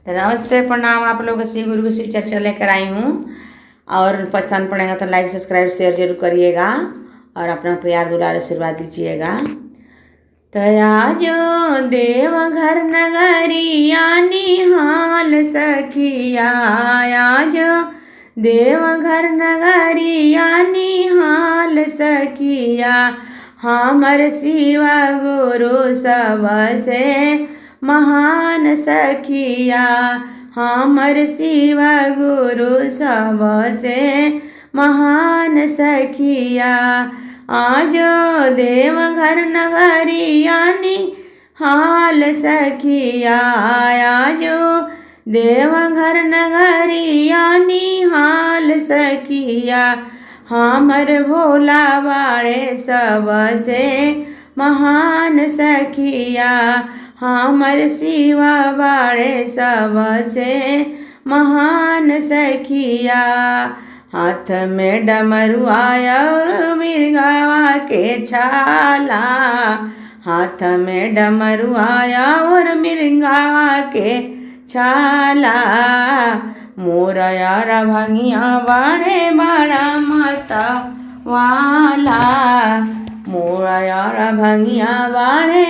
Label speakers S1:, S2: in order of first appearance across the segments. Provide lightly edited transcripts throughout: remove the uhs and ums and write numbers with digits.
S1: तो नमस्ते, प्रणाम। आप लोगों से गुरु की चर्चा लेकर आई हूँ और पसंद पड़ेगा तो लाइक सब्सक्राइब शेयर जरूर करिएगा और अपना प्यार दुलार आशीर्वाद दीजिएगा। तया जो देवघर नगरिया निहाल सखिया, जो देवघर नगरिया निहाल सखिया, हमर शिवा गुरु सबसे महान सखिया, हमर शिवा गुरु सबसे महान सखिया। आज देवघर नगरिया निहाल सखिया, आज देवघर नगरिया निहाल सखिया, हमर भोला बाड़े सबसे महान सखिया, हमर शिवा बाड़े सबसे महान सखिया। हाथ में डमरुआ और मिर्गावा के छाला, हाथ में डमरुआ और मिर्गावा के छाला, मोरा यार भंगिया बाड़े बड़ा माता वाला, मोरा यार भंगिया बाड़े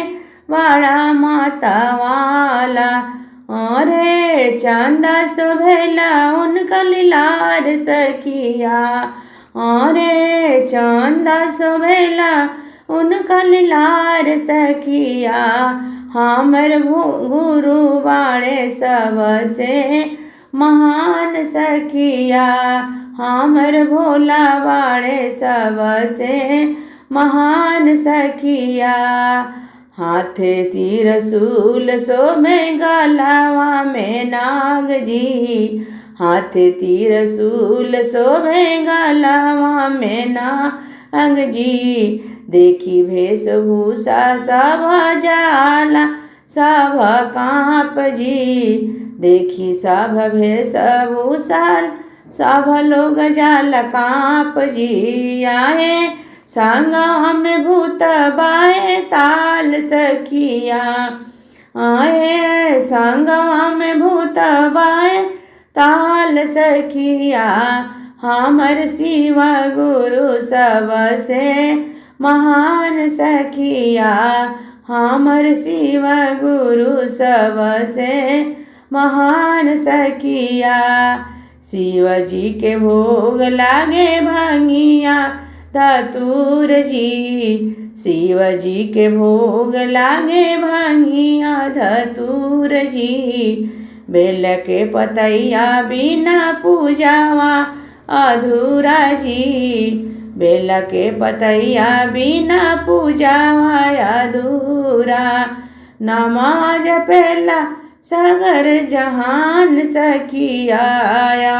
S1: बड़ा माता वाला। अरे चंदा शोभेला उनका लीलार सखिया, अरे चंदा शोभेला उनका लीलार सखिया, हमर गुरु बाड़े सबसे महान सखिया, हमर भोला बाड़े सबसे महान सखिया। हाथे त्रिशूल शोभे गलावा में नाग जी, हाथे त्रिशूल शोभे गलावा में नाग जी, देखी वेशभूषा सब जाला सब काँप जी, देखी सब वेशभूषा सब लोग जाला काँप जी। आए संगवा में भूत बाए ताल सखिया, आए संगवा में भूत बाए ताल सखिया, हमर शिवा गुरु सबसे महान सखिया, हमर शिवा गुरु सबसे महान सखिया। शिव जी के भोग लागे भंगिया धतूर जी, शिव जी के भोग लागे भंगिया धतूर जी, बेल के पतैया बिना पूजावा अधूरा जी, बेल के पतैया बिना पूजावा अधूरा। नमाज पहला सगर जहान सखिया,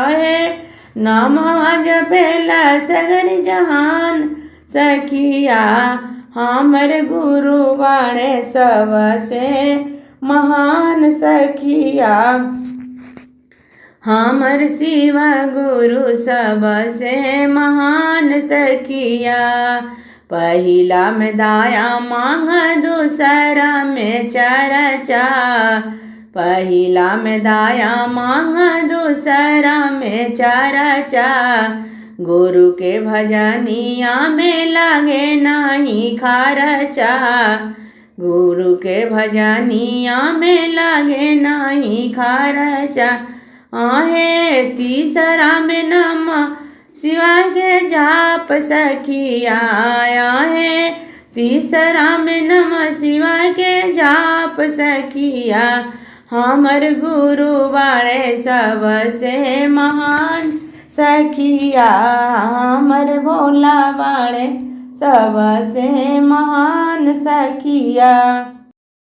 S1: है नमाज पहला सगर जहान सखिया, हमर गुरु बाड़े सबसे महान सखिया, हमर शिवा गुरु सबसे महान सखिया। पहिला में दाया मांग दूसरा में चर्चा, पहिला में दाया मांग दूसरा में चर्चा, गुरु के भजनिया में लागे नहीं खर्चा, गुरु के भजनिया में लागे नहीं खर्चा। आहे तीसरा में नमः शिवाय के जाप सखिया, आहे तीसरा में नमः शिवाय के जाप सखिया, हमर गुरु बाड़े सबसे महान सखिया, हमर भोला बाड़े सबसे महान सखिया।